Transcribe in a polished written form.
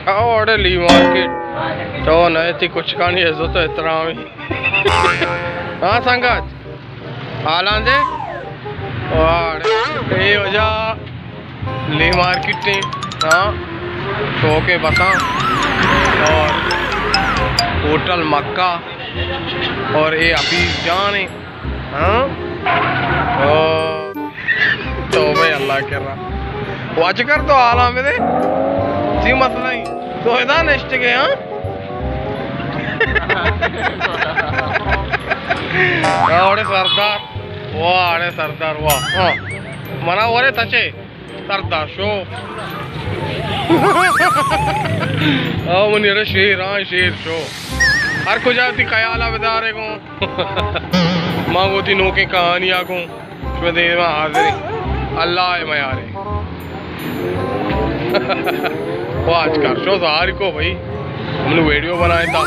और ली मार्केट तो नए थी कुछ का नहीं है तो इतना हाँ संगत हालां दे और ये हो जा ली मार्केट ने हाँ तो के बसा और होटल मक्का और ये हफीज जान हाँ तो भाई अल्लाह कर रहा वाच कर तो आला मेरे सी मसला ही तो इधर नेक्स्ट के हाँ और सरदार वाह अरे सरदार वाह हाँ मना वरे तचे सरदार शो हाँ मुनीरे शेर हाँ शेर शो हर कुछ आती ख्याला बेदारे को माँ गोती नो के कहानियाँ को दे में हाजिर अल्लाह है मैं यारे वो आज कर शो सारी को भाई हमने वीडियो बनाया था